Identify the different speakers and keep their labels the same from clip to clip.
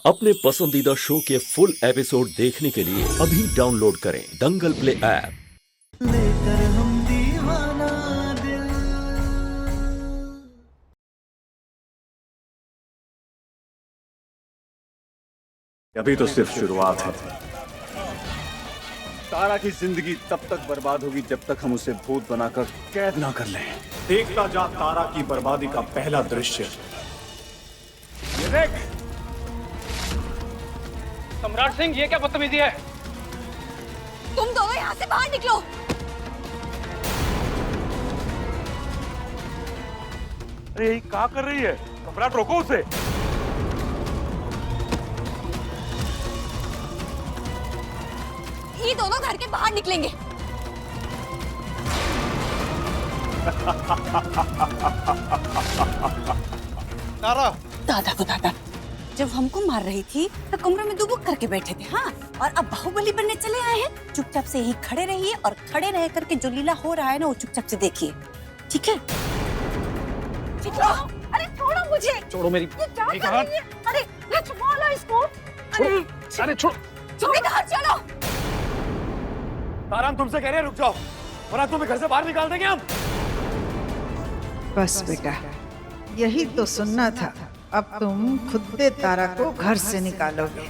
Speaker 1: अपने पसंदीदा शो के फुल एपिसोड देखने के लिए अभी डाउनलोड करें दंगल प्ले ऐप।
Speaker 2: लेकर हम दीवाना दिल।
Speaker 3: अभी तो सिर्फ शुरुआत है। तारा की जिंदगी तब तक बर्बाद होगी जब तक हम उसे भूत बनाकर कैद ना कर लें। देखता जा तारा की बर्बादी का पहला दृश्य। ये देख।
Speaker 4: सम्राट सिंह, ये क्या बदतमीजी है?
Speaker 5: तुम दोनों यहाँ से बाहर निकलो।
Speaker 6: अरे क्या कर रही है? सम्राट, रोको उसे।
Speaker 5: ये दोनों घर के बाहर निकलेंगे।
Speaker 6: तारा,
Speaker 5: दादा को दादा, जब हमको मार रही थी तो कमरे में दुबक करके बैठे थे, हाँ, और अब बाहुबली बनने चले आए हैं। चुपचाप से ही खड़े रहिए और खड़े रह करके जो लीला हो रहा है ना वो चुपचाप से देखिए, ठीक है? अरे छोड़ो मुझे।
Speaker 4: छोड़ो मेरी।
Speaker 5: ये क्या कर रही है? अरे ये छुपा लो इसको।
Speaker 4: अरे छोड़ो।
Speaker 5: चुपे घर चलो।
Speaker 6: तारा, हम तुमसे कह रहे हैं रुक जाओ, वरना तुम्हें घर से बाहर निकाल देंगे हम।
Speaker 7: बस बेटा, यही तो सुनना था। अब तुम खुद तारा को घर से निकालोगे।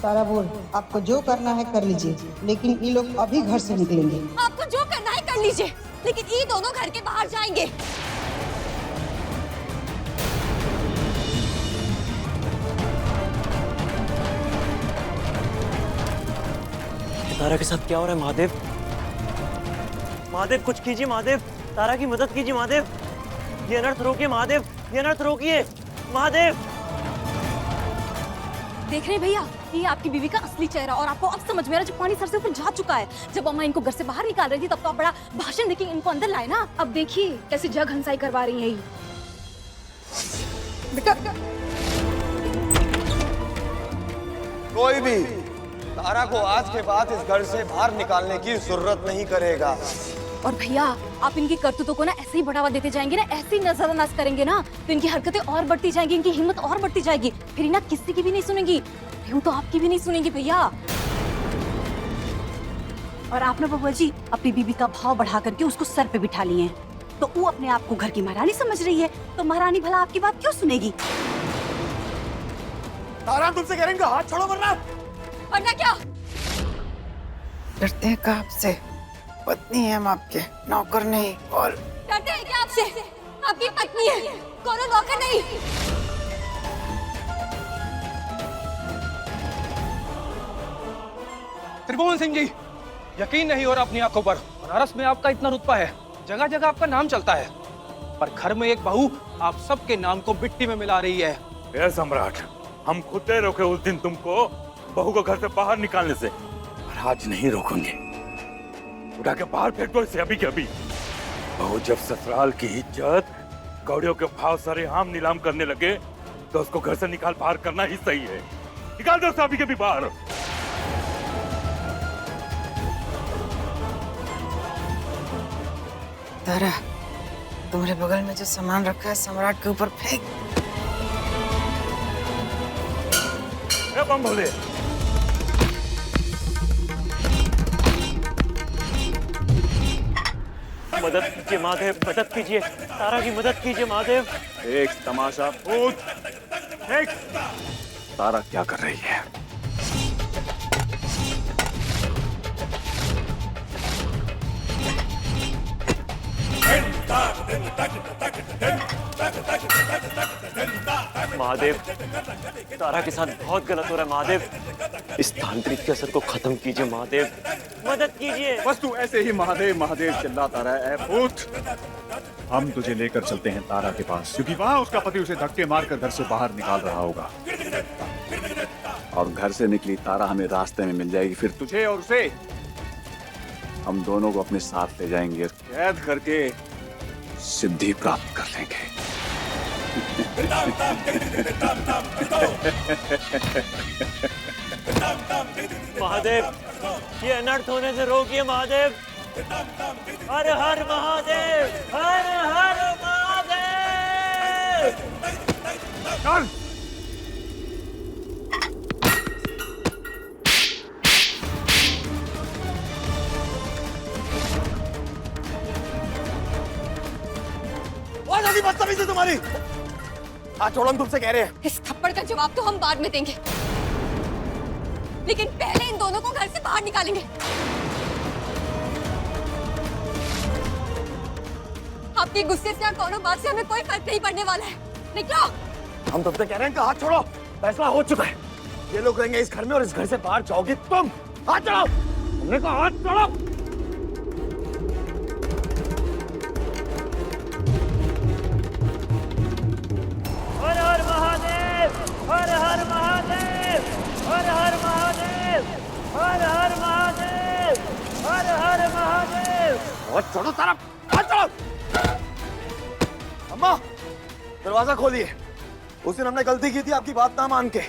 Speaker 8: तारा बोल, आपको जो करना है कर लीजिए, लेकिन ये लोग अभी घर से निकलेंगे।
Speaker 5: आपको जो करना है कर लीजिए, लेकिन ये दोनों घर के बाहर जाएंगे।
Speaker 9: तारा के साथ क्या हो रहा है? महादेव, महादेव कुछ कीजिए। महादेव, तारा की मदद कीजिए। महादेव, ये अनर्थ रोकिए। महादेव, ये अनर्थ रोकिए। महादेव,
Speaker 5: देख रहे हैं भैया, ये आपकी बीवी का असली चेहरा, और आपको अब समझ में आ रहा है जब पानी सर से ऊपर जा चुका है। जब अम्मा इनको घर से बाहर निकाल रही थी तब तो आप बड़ा भाषण देके इनको अंदर लाए ना। अब देखिए कैसे जग हंसाई करवा रही है ये।
Speaker 7: बेटा,
Speaker 10: कोई भी तारा को आज के बाद इस घर से बाहर निकालने की जरूरत नहीं करेगा।
Speaker 5: और भैया, आप इनकी करतूतों को ना ऐसे ही बढ़ावा देते जाएंगे ना, ऐसे ही नजरअंदाज करेंगे ना, तो इनकी हरकतें और बढ़ती जाएंगी, इनकी हिम्मत और बढ़ती जाएगी। फिर ना किसी की भी नहीं सुनेंगी, यूं तो आपकी भी नहीं सुनेंगी भैया। और आप ना बबुआ जी अपनी बीबी का भाव बढ़ा करके उसको सर पे बिठा लिए हैं, तो वो अपने आप को घर की महारानी समझ रही है, तो महारानी भला आपकी बात क्यों सुनेगी?
Speaker 6: तारा, हम तुमसे कह रहे हैं हाथ छोड़ो,
Speaker 5: वरना क्या?
Speaker 7: डरते हैं का आपसे? पत्नी है हम आपके, नौकर नहीं। और
Speaker 5: डरते हैं क्या आपसे? आपकी पत्नी है, कोनो नौकर नहीं।
Speaker 4: त्रिभुवन सिंह जी, यकीन नहीं हो रहा अपनी आंखों पर। बनारस में आपका इतना रुतबा है, जगह जगह आपका नाम चलता है, पर घर में एक बहू आप सबके नाम को मिट्टी में मिला रही है।
Speaker 6: ए सम्राट, हम खुद रोके उस दिन तुमको बहू को घर से बाहर निकालने से, और आज नहीं रोकेंगे। उठा के बाहर फेंक दो इसे अभी के अभी। बहू जब ससुराल की इज्जत कौड़ियों के भाव सारे आम नीलाम करने लगे तो उसको घर से निकाल बाहर करना ही सही है। निकाल दो उसे अभी के अभी बाहर।
Speaker 7: तारा, तुम्हारे बगल में जो सामान रखा है सम्राट के ऊपर फेंक।
Speaker 6: बम भोले,
Speaker 9: मदद कीजिए। महादेव, मदद कीजिए। तारा की मदद कीजिए। महादेव,
Speaker 3: एक तमाशा भूत। देख तारा क्या कर रही है।
Speaker 9: महादेव, तारा के साथ बहुत गलत हो रहा है। महादेव, इस तांत्रिक के असर को खत्म कीजिए। महादेव, मदद कीजिए।
Speaker 3: बस तू ऐसे ही महादेव महादेव चिल्लाता रहा है भूत। हम तुझे लेकर चलते हैं तारा के पास, क्योंकि वहाँ उसका पति उसे धक्के मारकर घर से बाहर निकाल रहा होगा, और घर से निकली तारा हमें रास्ते में मिल जाएगी। फिर तुझे और उसे हम दोनों को अपने साथ ले जाएंगे, कैद करके सिद्धि प्राप्त कर लेंगे।
Speaker 9: महादेव, ये अनर्थ होने से रोकिए। महादेव, हर हर महादेव, हर हर महादेव।
Speaker 6: चल
Speaker 10: बदतमीजी तुम्हारी। हाथ छोड़ो, हम तुमसे कह रहे हैं।
Speaker 5: इस थप्पड़ का जवाब तो हम बाद में देंगे, लेकिन पहले इन दोनों को घर से बाहर निकालेंगे। आपके गुस्से से या कोनो बात से हमें कोई फर्क नहीं पड़ने वाला है। निकलो।
Speaker 10: हम तुमसे कह रहे हैं कि हाथ छोड़ो, फैसला हो चुका है। ये लोग रहेंगे इस घर में और इस घर से बाहर जाओगी तुम। हाथ छोड़ो, हमने कहा हाथ छोड़ो।
Speaker 9: हर हर महादेव, हर हर महादेव, हर हर महादेव, हर हर महादेव, हर हर महादेव।
Speaker 10: हाथ छोड़ो सारा, हाथ छोड़ो। अम्मा, दरवाजा खोलिए। उस दिन हमने गलती की थी आपकी बात ना मान के।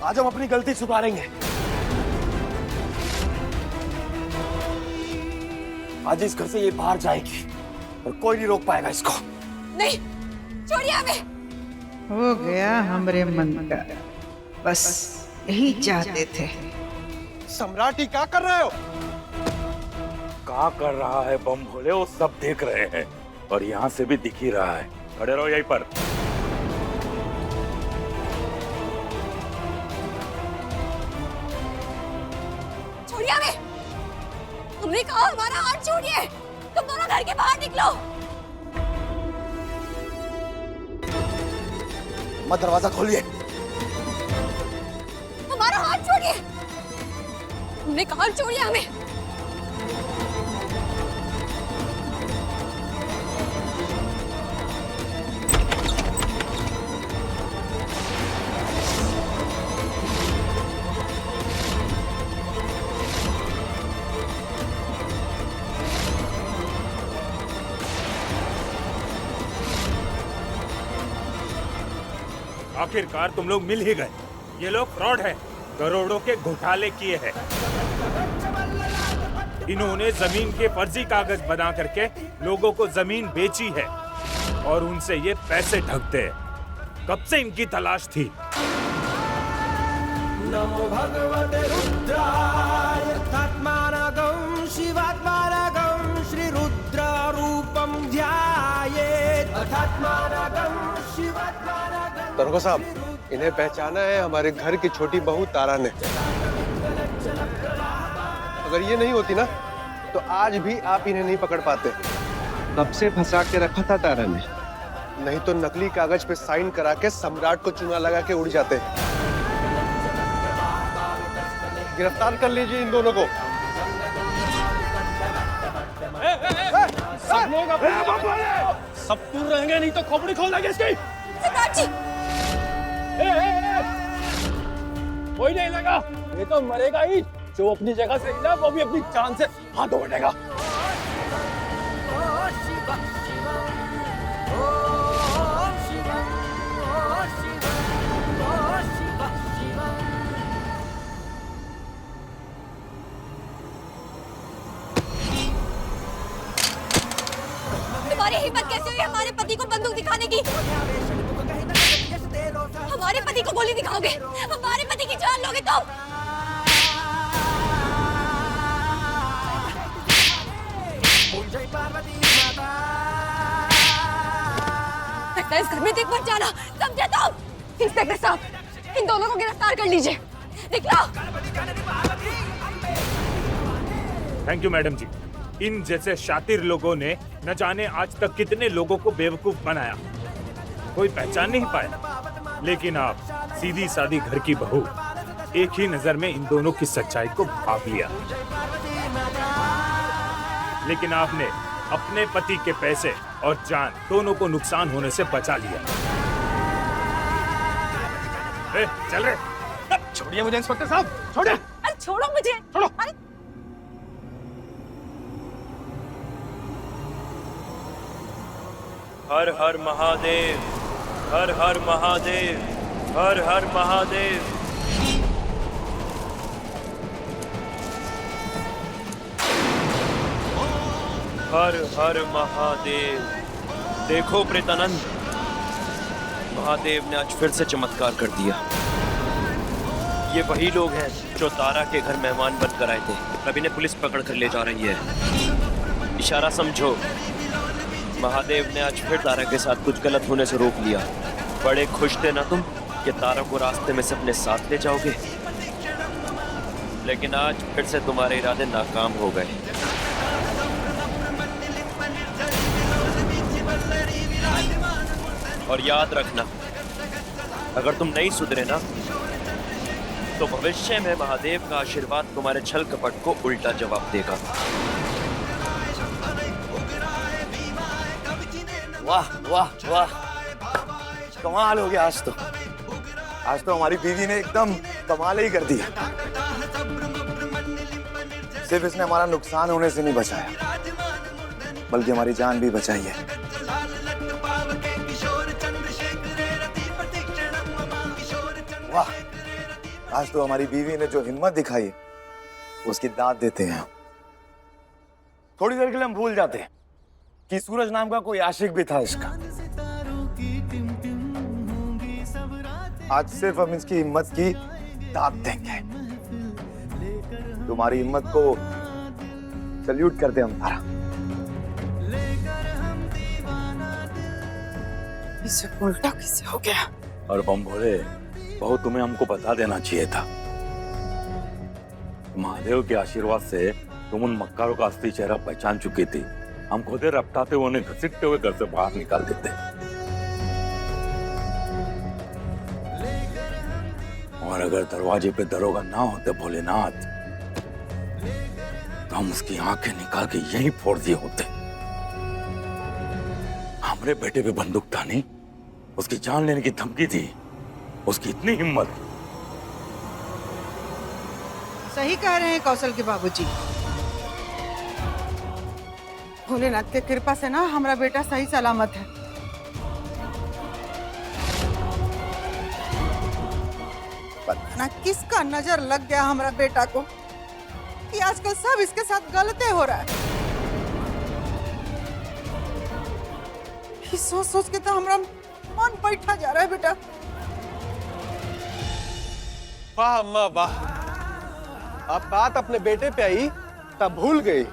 Speaker 10: आज हम अपनी गलती सुधारेंगे। आज इस घर से ये बाहर जाएगी और कोई नहीं रोक पाएगा इसको।
Speaker 5: नहीं, छोड़िए हमें।
Speaker 7: हो गया हमरे मन का, बस यही चाहते थे।
Speaker 10: सम्राट, क्या कर रहे हो?
Speaker 6: क्या कर रहा है बम भोले, वो सब देख रहे हैं और यहाँ से भी दिख ही रहा है। खड़े रहो यहीं पर।
Speaker 5: छोड़िए हमें। हमने कहा हमारा हाथ छोड़िए। तुम दोनों घर के बाहर निकलो।
Speaker 10: मत, दरवाजा खोलिए।
Speaker 5: हमारा हाथ छोड़िए। हमने कहा छोड़िए हमें।
Speaker 6: आखिरकार तुम लोग मिल ही गए। ये लोग फ्रॉड है, करोड़ों के घोटाले किए हैं। इन्होंने जमीन के फर्जी कागज बना करके लोगों को जमीन बेची है और उनसे ये पैसे ठगते हैं। कब से इनकी तलाश थी।
Speaker 2: नमो भगवते रुद्राय तत्मानगं शिवात्मानगं श्री रुद्र रूपम ध्यायेत् तत्मानगं शिवात्मानगं।
Speaker 10: दरोगा साहब, इन्हें पहचाना है हमारे घर की छोटी बहू तारा ने। अगर ये नहीं होती ना तो आज भी आप इन्हें नहीं पकड़ पाते।
Speaker 11: कब से फंसा के रखा था तारा ने?
Speaker 10: नहीं तो नकली कागज पे साइन करा के सम्राट को चूना लगा के उड़ जाते। गिरफ्तार कर लीजिए इन दोनों को।
Speaker 4: सब लोग सब दूर रहेंगे, नहीं तो खोपड़ी खोल देंगे इसकी।
Speaker 5: सरदार जी,
Speaker 4: कोई नहीं लगा, ये तो मरेगा ही। जो अपनी जगह से हिला वो भी अपनी जान से हाथ धोएगा।
Speaker 5: तुम्हारी हिम्मत कैसे हुई हमारे पति को बंदूक दिखाने की? हमारे पति को गोली दिखाओगे? हमारे पति की जान लोगे तुम? लगता है इस घर में देख मत जाना, समझे तुम? इंस्पेक्टर साहब, इन दोनों को गिरफ्तार कर लीजिए। निकलो।
Speaker 6: थैंक यू मैडम जी। इन जैसे शातिर लोगों ने न जाने आज तक कितने लोगों को बेवकूफ बनाया, कोई पहचान नहीं पाया। लेकिन आप सीधी सादी घर की बहू, एक ही नजर में इन दोनों की सच्चाई को भाप लिया। लेकिन आपने अपने पति के पैसे और जान दोनों को नुकसान होने से बचा लिया। चल रहे।
Speaker 4: छोड़िए मुझे इंस्पेक्टर साहब, छोड़िए।
Speaker 5: अरे छोड़ो मुझे।
Speaker 4: छोड़ो।
Speaker 5: अरे
Speaker 9: हर हर महादेव, हर हर महादेव, हर हर महादेव। हर हर महादेव। देखो प्रेतानंद, महादेव ने आज फिर से चमत्कार कर दिया। ये वही लोग हैं जो तारा के घर मेहमान बनकर आए थे। अभी ने पुलिस पकड़ कर ले जा रही है। इशारा समझो। महादेव ने आज फिर तारा के साथ कुछ गलत होने से रोक लिया। बड़े खुश थे ना तुम कि तारा को रास्ते में से अपने साथ ले जाओगे, लेकिन आज फिर से तुम्हारे इरादे नाकाम हो गए। और याद रखना, अगर तुम नहीं सुधरे ना तो भविष्य में महादेव का आशीर्वाद तुम्हारे छल कपट को उल्टा जवाब देगा।
Speaker 10: वाह वाह वाह, कमाल हो गया आज तो। आज तो हमारी बीवी ने एकदम कमाल ही कर दिया। सिर्फ इसने हमारा नुकसान होने से नहीं बचाया, बल्कि हमारी जान भी बचाई है। वाह, आज तो हमारी बीवी ने जो हिम्मत दिखाई है उसकी दाद देते हैं। थोड़ी देर के लिए हम भूल जाते हैं कि सूरज नाम का कोई आशिक भी था इसका। आज सिर्फ हम इसकी हिम्मत की दाद देंगे। तुम्हारी हिम्मत को सल्यूट करते हम तारा।
Speaker 5: इसे उल्टा किसे हो गया?
Speaker 6: और बम भोले, बहुत तुम्हें हमको बता देना चाहिए था। महादेव के आशीर्वाद से तुम उन मक्कारों का असली चेहरा पहचान चुकी थी। हम खुद रपटाते हुए उन्हें घसीटते हुए घर से बाहर निकाल देते। और अगर दरवाजे पे दरोगा ना होते भोलेनाथ, तो हम उसकी आंखें निकाल के यहीं फोड़ दिए होते। हमारे बेटे पे बंदूक था नहीं, उसकी जान लेने की धमकी थी। उसकी इतनी हिम्मत।
Speaker 7: सही कह रहे हैं कौशल के बाबूजी। भोलेनाथ के कृपा से ना हमारा बेटा सही सलामत है। पता ना किसका नजर लग गया हमारा बेटा को कि आजकल सब इसके साथ गलते हो रहा है। ये सोच सोच के तो हमारा मन बैठा जा रहा है बेटा।
Speaker 4: वाह अम्मा वाह, अब बात अपने बेटे पे आई तब भूल गई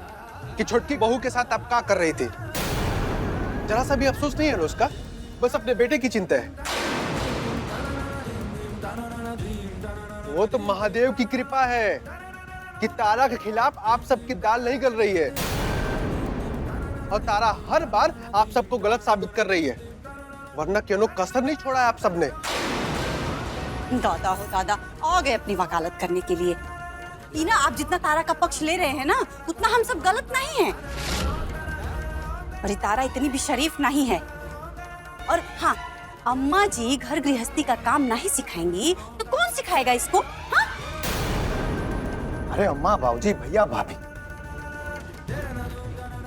Speaker 4: कि छोटकी बहू के साथ आप क्या कर रही थी। जरा सा भी अफसोस नहीं है ना उसका, बस अपने बेटे की चिंता है। वो तो महादेव की कृपा है कि तारा के खिलाफ आप सबकी दाल नहीं गल रही है, और तारा हर बार आप सबको गलत साबित कर रही है, वरना क्यों कसर नहीं छोड़ा है आप सबने।
Speaker 5: दादा हो दादा, आ गए अपनी वकालत करने के लिए। टीना, आप जितना तारा का पक्ष ले रहे हैं ना, उतना हम सब गलत नहीं हैं। और ये तारा इतनी भी शरीफ नहीं है। और हाँ, अम्मा जी घर गृहस्थी का काम नहीं सिखाएंगी तो कौन सिखाएगा इसको? हाँ?
Speaker 10: अरे अम्मा, बाबूजी, भैया, भाभी,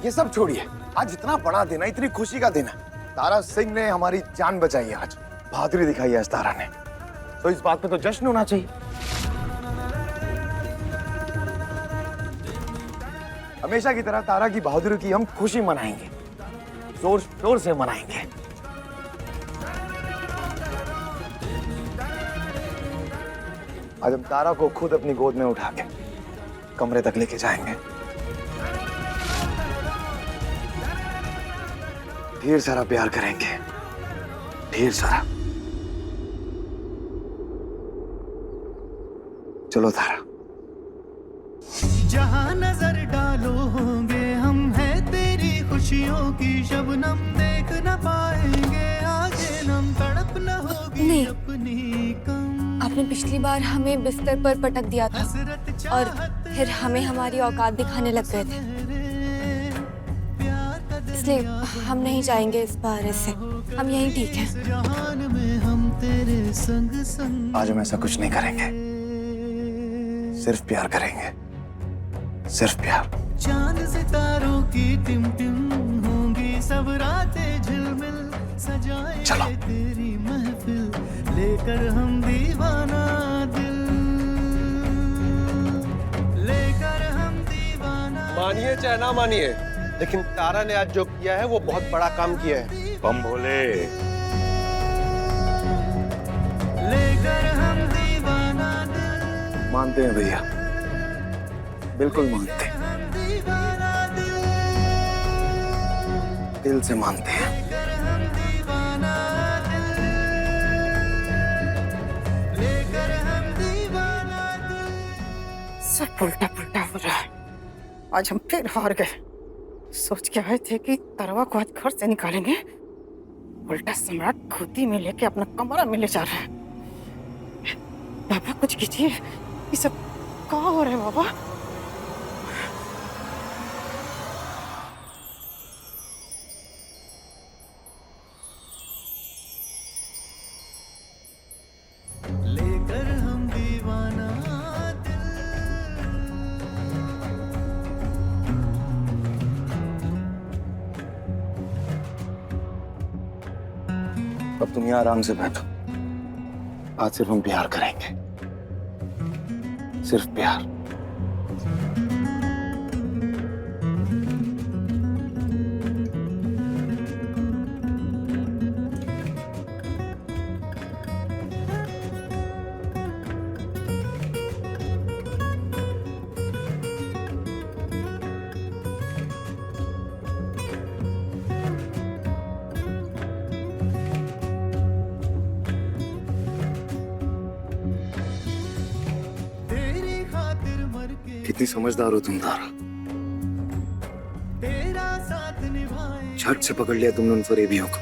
Speaker 10: ये सब छोड़िए। आज इतना बड़ा दिन है, इतनी खुशी का दिन है। तारा सिंह ने हमारी जान बचाई है। आज बहादुरी दिखाई है आज तारा ने, तो इस बात पे तो जश्न होना चाहिए। हमेशा की तरह तारा की बहादुरी की हम खुशी मनाएंगे, जोर शोर से मनाएंगे। आज हम तारा को खुद अपनी गोद में उठा के कमरे तक लेके जाएंगे। ढेर सारा प्यार करेंगे, ढेर सारा। चलो तारा।
Speaker 2: जहाँ नजर डालो होंगे हम, है तेरी खुशियों की शबनम। देख न पाएंगे आगे नम, तड़प न होगी अपनी कम।
Speaker 12: आपने पिछली बार हमें बिस्तर पर पटक दिया था और फिर हमें हमारी औकात दिखाने लग गए थे, इसलिए हम नहीं जाएंगे इस बार। ऐसे हम यहीं ठीक हैं।
Speaker 10: आज हम ऐसा कुछ नहीं करेंगे, सिर्फ प्यार करेंगे, सिर्फ प्यार।
Speaker 2: चांद सितारों की टिम-टिम होंगी सब रातें झिलमिल, सजाएंगे तेरी महफिल, लेकर हम दीवाना दिल, लेकर हम दीवाना।
Speaker 4: मानिए चाहे ना मानिए, लेकिन तारा ने आज जो किया है वो बहुत बड़ा काम किया है।
Speaker 6: बम भोले,
Speaker 2: लेकर हम दीवाना दिल।
Speaker 10: मानते हैं भैया, बिल्कुल मानते हैं। दिल से मानते हैं।
Speaker 7: सब उल्टा पुल्टा हो रहा है। आज हम फिर हार गए। सोच के आए थे कि तरवा को आज घर से निकालेंगे, उल्टा सम्राट खुद ही में लेके अपना कमरा में ले जा रहा है। बाबा कुछ कीजिए, ये सब क्या हो रहा है बाबा?
Speaker 2: लेकर हम दीवाना
Speaker 10: अब तुम यहाँ आराम से बैठो। आज सिर्फ हम प्यार करेंगे, सिर्फ प्यार। कितनी समझदार हो तुम तारा।
Speaker 2: तेरा साथ निभाए
Speaker 10: झट से पकड़ लिया तुमने उन फरेबियों को।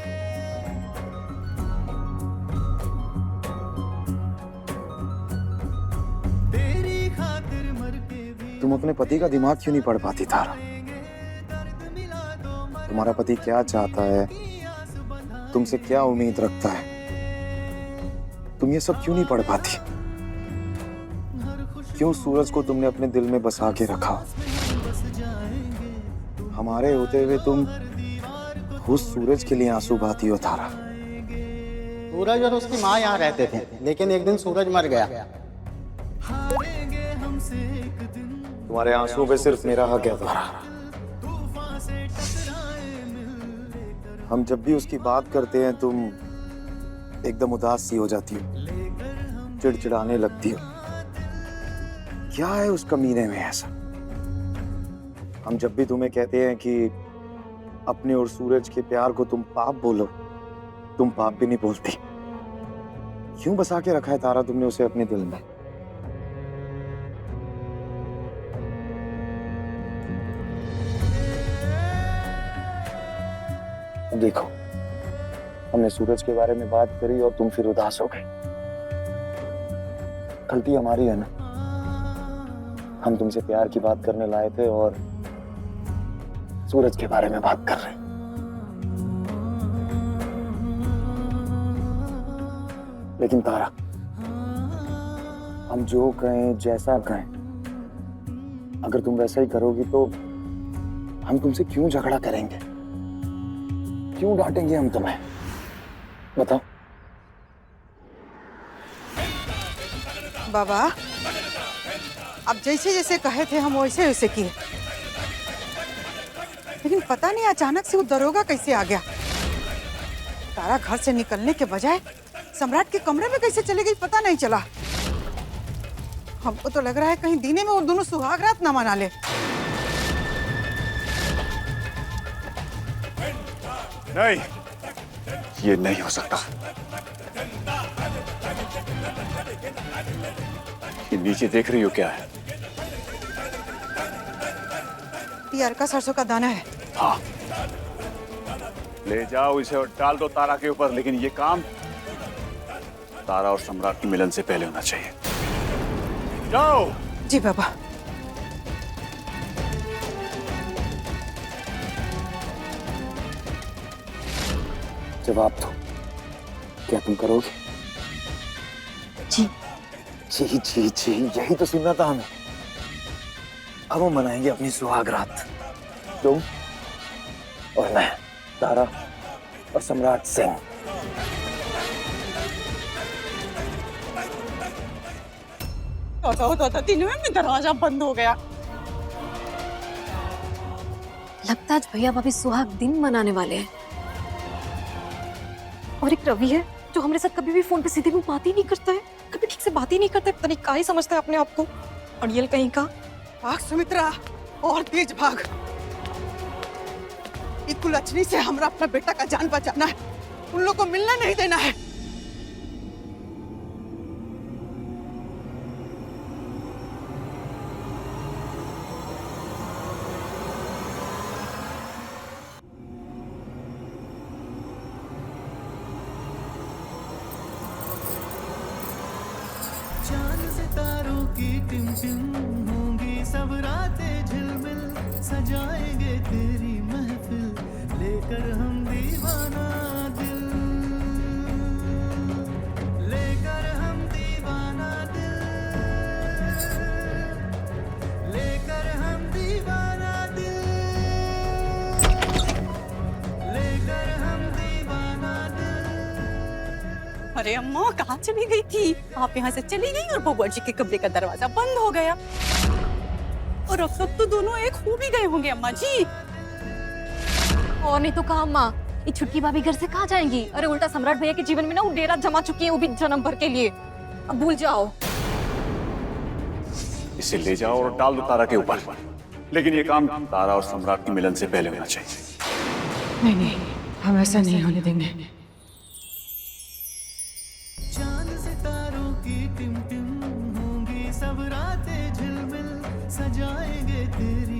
Speaker 2: तेरी खातिर मर के भी
Speaker 10: तुम अपने पति का दिमाग क्यों नहीं पढ़ पाती तारा? तुम्हारा पति क्या चाहता है, तुमसे क्या उम्मीद रखता है, तुम ये सब क्यों नहीं पढ़ पाती? क्यों सूरज को तुमने अपने दिल में बसा के रखा? हमारे होते हुए तुम उस सूरज के लिए आंसू बहाती हो तारा।
Speaker 13: सूरज और उसकी माँ यहाँ रहते थे, लेकिन एक दिन सूरज मर गया।
Speaker 10: तुम्हारे आंसुओं पे सिर्फ मेरा हक है तारा। हम जब भी उसकी बात करते हैं तुम एकदम उदास सी हो जाती हो, चिड़चिड़ाने लगती हो। क्या है उस कमीने में ऐसा? हम जब भी तुम्हें कहते हैं कि अपने और सूरज के प्यार को तुम पाप बोलो, तुम पाप भी नहीं बोलती। क्यों बसा के रखा है तारा तुमने उसे अपने दिल में? देखो, हमने सूरज के बारे में बात करी और तुम फिर उदास हो गए। गलती हमारी है ना। हम तुमसे प्यार की बात करने लाए थे और सूरज के बारे में बात कर रहे हैं। लेकिन तारा, हम जो कहें, जैसा कहें, अगर तुम वैसा ही करोगी तो हम तुमसे क्यों झगड़ा करेंगे? क्यों डांटेंगे हम तुम्हें? बताओ।
Speaker 7: बाबा, अब जैसे जैसे कहे थे हम वैसे वैसे किए, लेकिन पता नहीं अचानक से वो दरोगा कैसे आ गया। तारा घर से निकलने के बजाय सम्राट के कमरे में कैसे चली गई पता नहीं चला। हमको तो लग रहा है कहीं दीने में वो दोनों सुहाग रात ना मना ले।
Speaker 3: नहीं, ये नहीं हो सकता। ये नीचे देख रही हो क्या है?
Speaker 7: यार का सरसों का दाना है।
Speaker 3: हाँ, ले जाओ इसे और डाल दो तारा के ऊपर, लेकिन ये काम तारा और सम्राट के मिलन से पहले होना चाहिए। जाओ।
Speaker 7: जी बाबा।
Speaker 10: जवाब दो, क्या तुम करोगे?
Speaker 5: जी
Speaker 10: जी जी जी, यही तो सुनना था हमें। अब हम मनाएंगे अपनी सुहाग रात, तुम और मैं, तारा और सम्राट सिंह।
Speaker 7: तो दिन में दरवाजा बंद हो गया।
Speaker 12: लगता है आज भैया भाभी सुहाग दिन मनाने वाले हैं। और एक रवि है जो हमारे साथ कभी भी फोन पे सीधे मुंह बात ही नहीं करता है, कभी ठीक से बात ही नहीं करता है, पता नहीं क्या ही समझता है अपने आप को। और ये कहीं का।
Speaker 7: भाग सुमित्रा, और तेज भाग। ये कुलच्छनी से हमरा अपना बेटा का जान बचाना है, उन लोग को मिलना नहीं देना है।
Speaker 2: चांद सितारों की टिम-टिम होंगी सब रातें झिलमिल, सजाएंगे तेरी महफिल लेकर हम दीवाना दिल, लेकर हम दीवाना दिल, लेकर हम दीवाना दिल, लेकर हम दीवाना दिल।
Speaker 5: अरे अम्मा कहाँ चली गई थी? आप यहाँ से चली गई और बबुआ जी के कमरे का दरवाजा बंद हो गया। और अब तक तो दोनों एक हो भी गए होंगे अम्मा जी।
Speaker 12: और नहीं तो कहा अम्मा, ये छुटकी भाभी घर से कहाँ जाएंगी? अरे उल्टा सम्राट भैया के जीवन में ना वो डेरा जमा चुकी है, वो भी जन्म भर के लिए। अब भूल जाओ।
Speaker 3: इसे ले जाओ और डाल दो तारा के ऊपर, लेकिन ये काम तारा और सम्राट के मिलन से पहले होना चाहिए।
Speaker 7: नहीं नहीं, हम ऐसा नहीं होने देंगे।
Speaker 2: चांद सितारों की टिम-टिम होंगी सब रातें झिलमिल, सजाएंगे तेरी